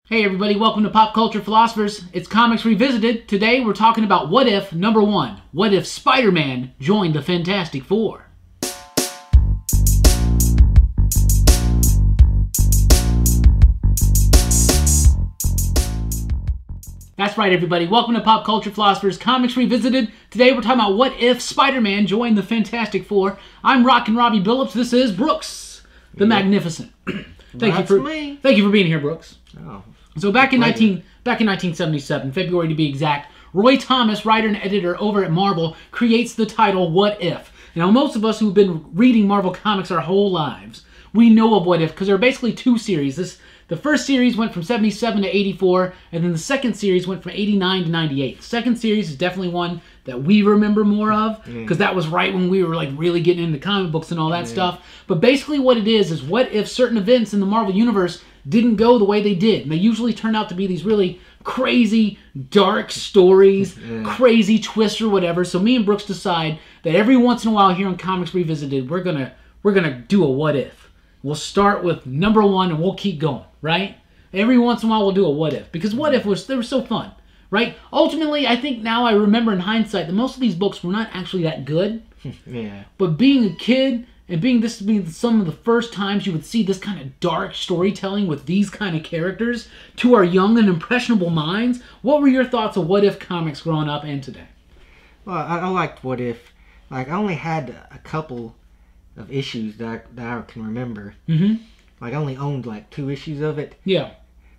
Hey everybody, welcome to Pop Culture Philosophers. It's Comics Revisited. Today we're talking about What If number 1. What if Spider-Man joined the Fantastic Four? That's right everybody, welcome to Pop Culture Philosophers, Comics Revisited. Today we're talking about what if Spider-Man joined the Fantastic Four. I'm Rockin' Robbie Billups, this is Brooks, the Magnificent. Thank you for being here, Brooks. Oh. So back in 1977, February to be exact, Roy Thomas, writer and editor over at Marvel, creates the title What If. Now most of us who've been reading Marvel Comics our whole lives, we know of What If because there are basically two series. The first series went from 77 to 84, and then the second series went from 89 to 98. The second series is definitely one that we remember more of, because that was right when we were like really getting into comic books and all that stuff. But basically what it is what if certain events in the Marvel Universe didn't go the way they did. And they usually turn out to be these really crazy, dark stories, crazy twists or whatever. So me and Brooks decide that every once in a while here on Comics Revisited, we're gonna do a what if. We'll start with number 1 and we'll keep going, right? Every once in a while we'll do a what if. Because what if they were so fun, right? Ultimately, I think now I remember in hindsight that most of these books were not actually that good. Yeah. But being a kid and being some of the first times you would see this kind of dark storytelling with these kind of characters to our young and impressionable minds, what were your thoughts of What If comics growing up and today? Well, I liked What If. Like, I only had a couple of issues that I can remember. Like, I only owned like 2 issues of it. Yeah.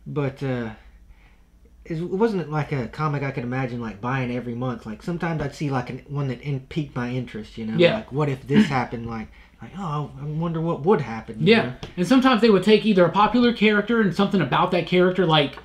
But it wasn't like a comic I could imagine like buying every month. Like, sometimes I'd see like one that piqued my interest, you know? Yeah. Like, what if this happened? Like, oh, I wonder what would happen. Yeah. Know? And sometimes they would take either a popular character and something about that character, like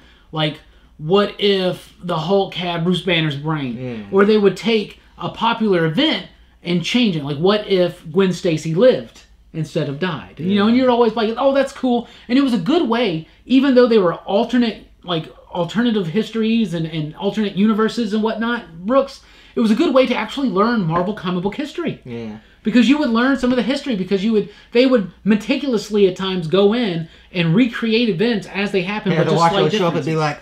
what if the Hulk had Bruce Banner's brain? Yeah. Or they would take a popular event and change it. Like, what if Gwen Stacy lived instead of died? And, you know, and you're always like, oh, that's cool. And it was a good way, even though they were alternative histories and alternate universes and whatnot, Brooks, it was a good way to actually learn Marvel comic book history. Yeah. Because you would learn some of the history, because they would meticulously at times go in and recreate events as they happen. Yeah, but the just watcher slight would show up and differences. be like,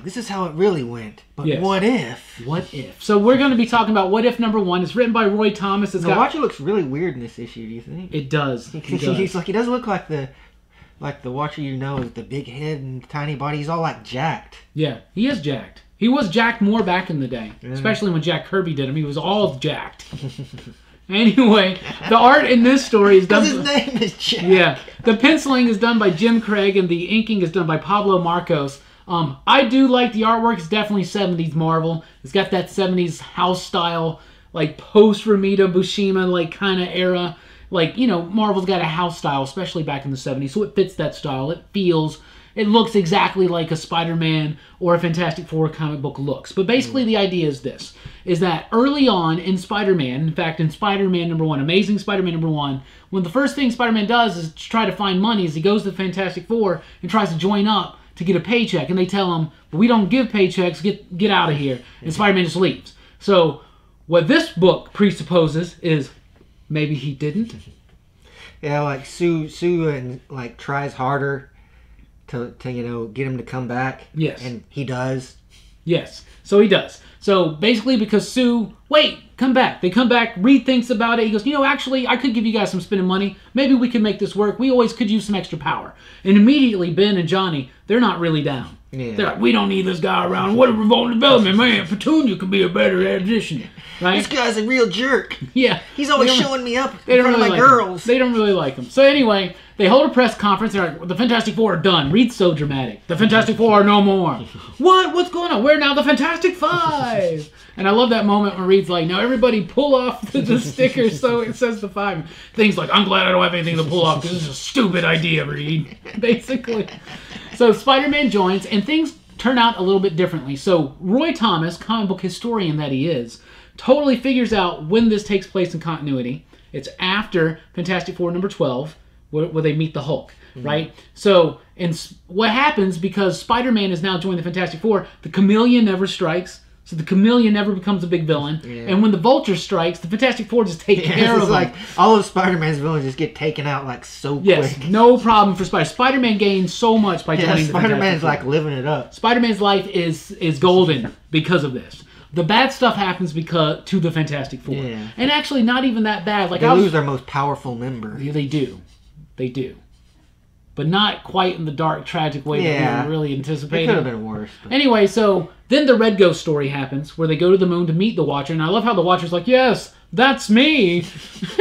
this is how it really went. But what if? What if? So we're going to be talking about What If number 1. It's written by Roy Thomas. The watcher looks really weird in this issue, do you think? It does. He doesn't look like the watcher you know with the big head and tiny body. He's all like jacked. Yeah, he is jacked. He was jacked more back in the day, especially when Jack Kirby did him. He was all jacked. Anyway, the art in this story is done... Because his name is Jack. Yeah. The penciling is done by Jim Craig, and the inking is done by Pablo Marcos. I do like the artwork. It's definitely 70s Marvel. It's got that 70s house style, like post-Romita Buscema, like kind of era. Like, you know, Marvel's got a house style, especially back in the 70s, so it fits that style. It looks exactly like a Spider-Man or a Fantastic Four comic book looks. But basically the idea is this, is that early on in Spider-Man, in fact in Spider-Man number 1, Amazing Spider-Man number 1, when the first thing Spider-Man does is to try to find money, is he goes to the Fantastic Four and tries to join up to get a paycheck. And they tell him, but we don't give paychecks, get out of here. And Spider-Man just leaves. So what this book presupposes is maybe he didn't. Yeah, like Sue and like tries harder to you know, get him to come back. Yes. And he does. Yes. So he does. So basically because Sue, wait, come back. They come back, Reed thinks about it. He goes, you know, actually, I could give you guys some spending money. Maybe we can make this work. We always could use some extra power. And immediately Ben and Johnny, they're not really down. Yeah. They're like, we don't need this guy around. What a revolt development, man. Petunia could be a better addition. Right? This guy's a real jerk. Yeah. He's always showing me up They in don't front really of my like girls. Him. They don't really like him. So anyway, they hold a press conference. They're like, the Fantastic Four are done. Reed's so dramatic. The Fantastic Four are no more. What? What's going on? We're now the Fantastic Five. And I love that moment when Reed's like, now everybody pull off the sticker so it says the 5. Things like, I'm glad I don't have anything to pull off because this is a stupid idea, Reed. Basically. So Spider-Man joins and things turn out a little bit differently. So Roy Thomas, comic book historian that he is, totally figures out when this takes place in continuity. It's after Fantastic Four number 12, where they meet the Hulk, right? So, and what happens, because Spider-Man has now joined the Fantastic Four, the chameleon never strikes, So the Chameleon never becomes a big villain. Yeah. And when the Vulture strikes, the Fantastic Four just take care of him. Like all of Spider-Man's villains just get taken out like so quick. Yes, no problem for Spider. Spider-Man gains so much by joining the Fantastic Four. Spider-Man's like living it up. Spider-Man's life is golden because of this. The bad stuff happens to the Fantastic Four. Yeah. And actually not even that bad. Like they lose their most powerful member. Yeah, they do. They do. But not quite in the dark, tragic way that we were really anticipating. It could have been worse. But... Anyway, so then the Red Ghost story happens, where they go to the moon to meet the Watcher, and I love how the Watcher's like, yes, that's me.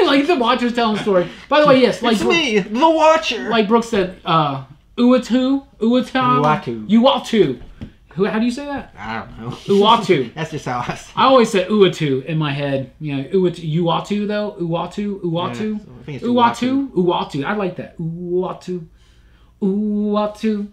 Like, the Watcher's telling the story. By the way, yes. Like, it's me, the Watcher. Like Brooks said, Uatu. How do you say that? I don't know. Uatu. That's just how I say it. I always say Uatu in my head. You know, Uatu though? Uatu? Yeah, I think it's Uatu. I like that. Uatu.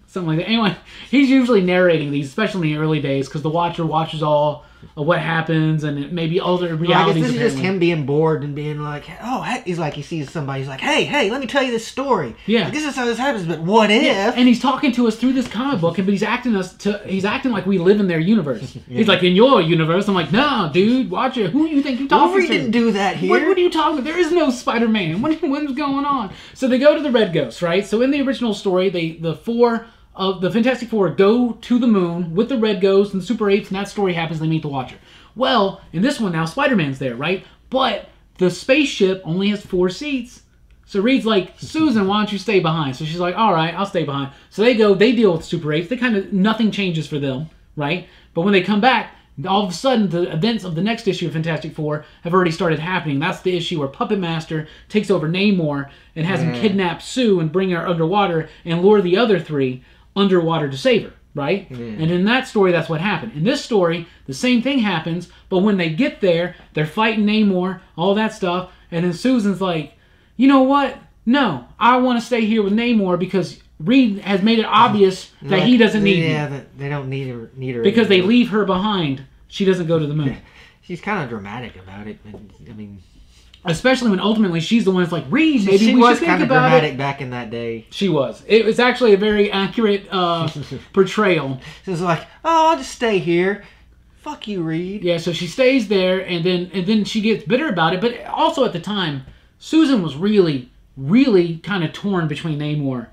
Something like that. Anyway, he's usually narrating these, especially in the early days, because the Watcher watches all of what happens and maybe other realities. I guess this is just him being bored and being like, oh, he's like, he sees somebody, he's like, hey, let me tell you this story. Yeah. Like, this is how this happens, but what if? Yeah. And he's talking to us through this comic book, but he's acting like we live in their universe. Yeah. He's like, in your universe. I'm like, no, dude, Watcher, who do you think you're talking to? Wolverine didn't do that here. What are you talking about? There is no Spider-Man. What's going on? So they go to the Red Ghost, right? So in the original story, the Fantastic Four go to the moon with the Red Ghost and the Super Apes, and that story happens. They meet the Watcher. Well, in this one now, Spider-Man's there, right? But the spaceship only has 4 seats. So Reed's like, Susan, why don't you stay behind? So she's like, all right, I'll stay behind. So they go, they deal with Super Apes. Nothing changes for them, right? But when they come back, all of a sudden, the events of the next issue of Fantastic Four have already started happening. That's the issue where Puppet Master takes over Namor and has him kidnap Sue and bring her underwater and lure the other 3 underwater to save her, right? Yeah. And in that story, that's what happened. In this story, the same thing happens, but when they get there, they're fighting Namor, all that stuff, and then Susan's like, you know what? No, I want to stay here with Namor because Reed has made it obvious that he doesn't need me. Yeah, they don't need her because they leave her behind. She doesn't go to the moon. She's kind of dramatic about it. I mean, especially when ultimately she's the one that's like, Reed, maybe she we was should think kind of about dramatic it. Back in that day. She was. It was actually a very accurate portrayal. She was like, oh, I'll just stay here. Fuck you, Reed. Yeah, so she stays there, and then she gets bitter about it. But also at the time, Susan was really, really kind of torn between Namor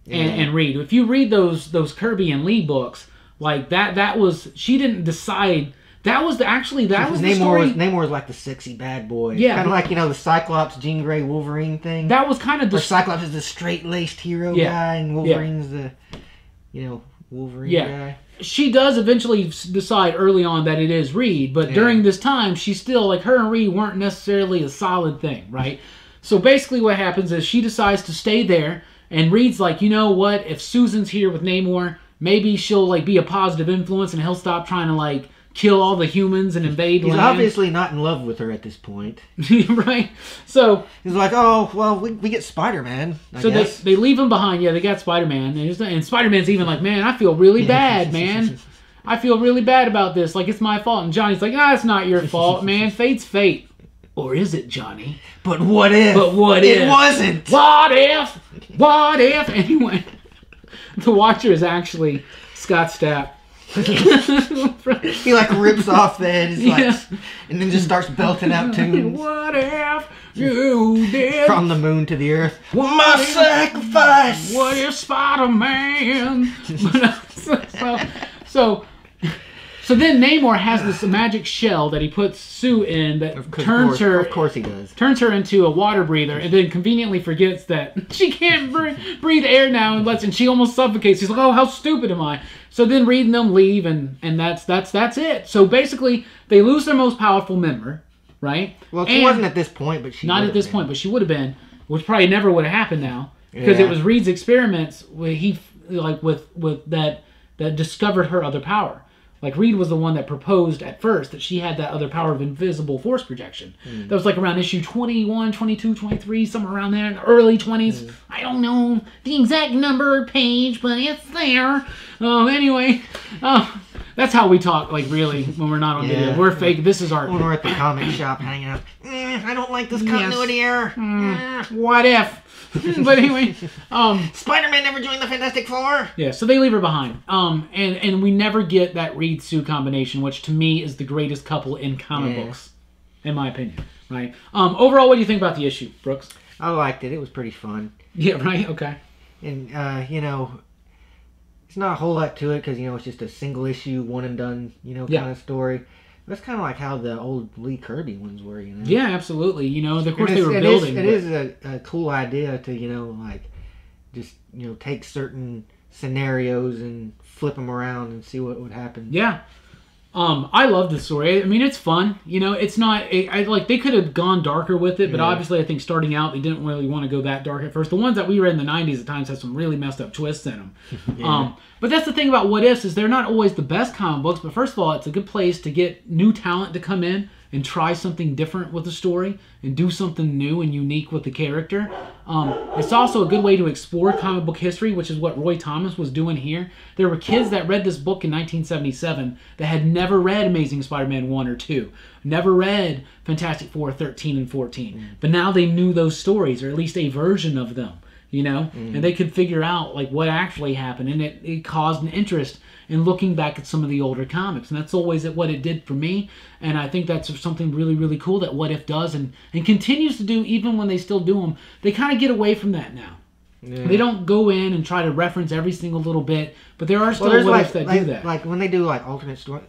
and Reed. If you read those Kirby and Lee books, like that was, she didn't decide. That was the story. Namor was like the sexy bad boy. Yeah, kind of like, the Cyclops, Jean Grey, Wolverine thing. That was kind of the Cyclops is the straight-laced hero guy, and Wolverine's the Wolverine guy. She does eventually decide early on that it is Reed, but during this time, she's still like, her and Reed weren't necessarily a solid thing, right? So basically, what happens is she decides to stay there, and Reed's like, you know what? If Susan's here with Namor, maybe she'll like be a positive influence, and he'll stop trying to like kill all the humans and invade land. He's obviously not in love with her at this point. Right? So he's like, oh, well, we get Spider-Man, I guess. They leave him behind. Yeah, they got Spider-Man. And Spider-Man's even like, man, I feel really bad, man. I feel really bad about this. Like, it's my fault. And Johnny's like, it's not your fault, man. Fate's fate. Or is it, Johnny? But what if? It wasn't? What if? Anyway, the Watcher is actually Scott Stapp. He like rips off the head, and then just starts belting out tunes. What if you did from the moon to the earth? My sacrifice. What if Spider-Man? So then Namor has this magic shell that he puts Sue in that turns her. Of course he does. Turns her into a water breather, and then conveniently forgets that she can't breathe air now, and she almost suffocates. He's like, "Oh, how stupid am I?" So then Reed and them leave, and that's it. So basically, they lose their most powerful member, right? Well, she wasn't at this point, but she not at this point, but she would have been, which probably never would have happened now, because it was Reed's experiments where he with that discovered her other power. Like, Reed was the one that proposed at first that she had that other power of invisible force projection. That was like around issue 21, 22, 23, somewhere around there in the early 20s. I don't know the exact number or page, but it's there. Anyway, that's how we talk, like, really, when we're not on video. We're fake. This is our... When we're at the comic shop hanging out. I don't like this continuity error. What if? But anyway, Spider-Man never joined the Fantastic Four. Yeah, so they leave her behind. And we never get that Reed-Sue combination, which to me is the greatest couple in comic books, in my opinion. Right. Overall, what do you think about the issue, Brooks? I liked it. It was pretty fun. Yeah. Right. Okay. And you know, it's not a whole lot to it because you know it's just a single issue, one and done, you know, kind of story. That's kind of like how the old Lee Kirby ones were, you know. Yeah, absolutely. You know, of course they were building. It is a cool idea to, you know, like just, you know, take certain scenarios and flip them around and see what would happen. Yeah. I love the story. I mean, it's fun. You know, it's not... like, they could have gone darker with it, but obviously I think starting out, they didn't really want to go that dark at first. The ones that we read in the 90s at times had some really messed up twists in them. But that's the thing about What Ifs is they're not always the best comic books, but first of all, it's a good place to get new talent to come in and try something different with the story and do something new and unique with the character. It's also a good way to explore comic book history, which is what Roy Thomas was doing here. There were kids that read this book in 1977 that had never read Amazing Spider-Man 1 or 2, never read Fantastic Four 13 and 14, but now they knew those stories, or at least a version of them. You know, and they could figure out like what actually happened, and it caused an interest in looking back at some of the older comics, and that's always what it did for me. And I think that's something really, really cool that What If does and continues to do, even when they still do them. They kind of get away from that now. Yeah. They don't go in and try to reference every single little bit, but there are still What Ifs that do that. Like when they do like alternate stories.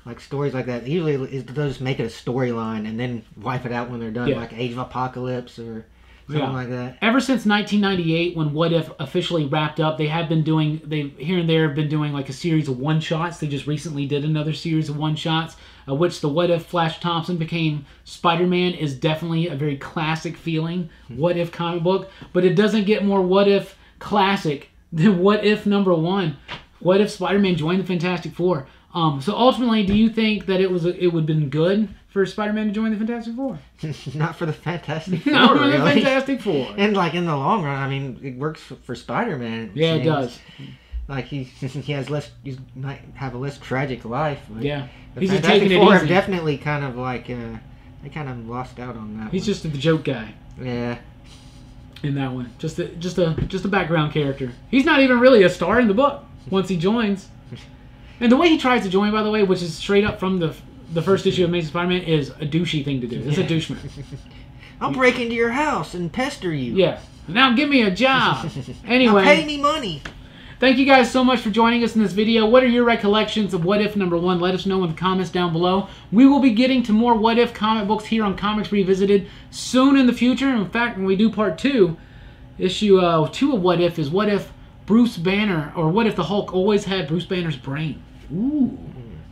Like stories like that, usually they'll just make it a storyline and then wipe it out when they're done, like Age of Apocalypse or something like that. Ever since 1998, when What If officially wrapped up, they have been doing, here and there have been doing like a series of one-shots. They just recently did another series of one-shots, which the What If Flash Thompson became Spider-Man is definitely a very classic feeling What If comic book, but it doesn't get more What If classic than What If #1. What if Spider-Man joined the Fantastic Four? So ultimately, do you think that it would have been good for Spider-Man to join the Fantastic Four? Not for the Fantastic Four. Not for the Fantastic Four. And like in the long run, I mean, it works for Spider-Man. Yeah, it does. Like he has less, he might have a less tragic life. Yeah, he's just taking it easy. Have definitely kind of like they kind of lost out on that. He's just the joke guy. Yeah. In that one, just a background character. He's not even really a star in the book once he joins. And the way he tries to join, by the way, which is straight up from the first issue of Amazing Spider-Man, is a douchey thing to do. It's a douchement. I'll break into your house and pester you. Yeah. Now give me a job. Anyway. Now pay me money. Thank you guys so much for joining us in this video. What are your recollections of What If #1? Let us know in the comments down below. We will be getting to more What If comic books here on Comics Revisited soon in the future. In fact, when we do part 2, issue 2 of What If is what if Bruce Banner, or what if the Hulk always had Bruce Banner's brain? Ooh,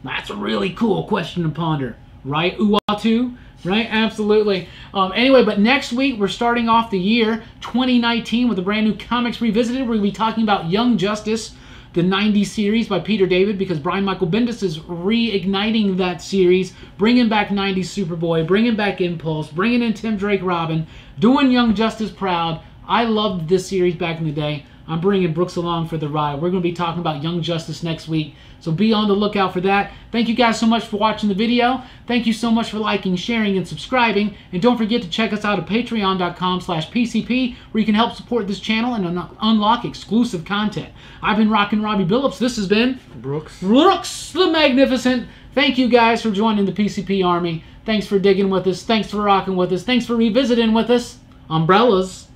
that's a really cool question to ponder, right? Uatu, right? Absolutely. Anyway, but next week we're starting off the year 2019 with a brand new Comics Revisited. We're going to be talking about Young Justice, the 90s series by Peter David, because Brian Michael Bendis is reigniting that series, bringing back 90s Superboy, bringing back Impulse, bringing in Tim Drake Robin, doing Young Justice proud. I loved this series back in the day. I'm bringing Brooks along for the ride. We're going to be talking about Young Justice next week, so be on the lookout for that. Thank you guys so much for watching the video. Thank you so much for liking, sharing, and subscribing. And don't forget to check us out at patreon.com/PCP, where you can help support this channel and unlock exclusive content. I've been Rockin' Robbie Billups. This has been Brooks the Magnificent. Thank you guys for joining the PCP Army. Thanks for digging with us. Thanks for rocking with us. Thanks for revisiting with us. Umbrellas.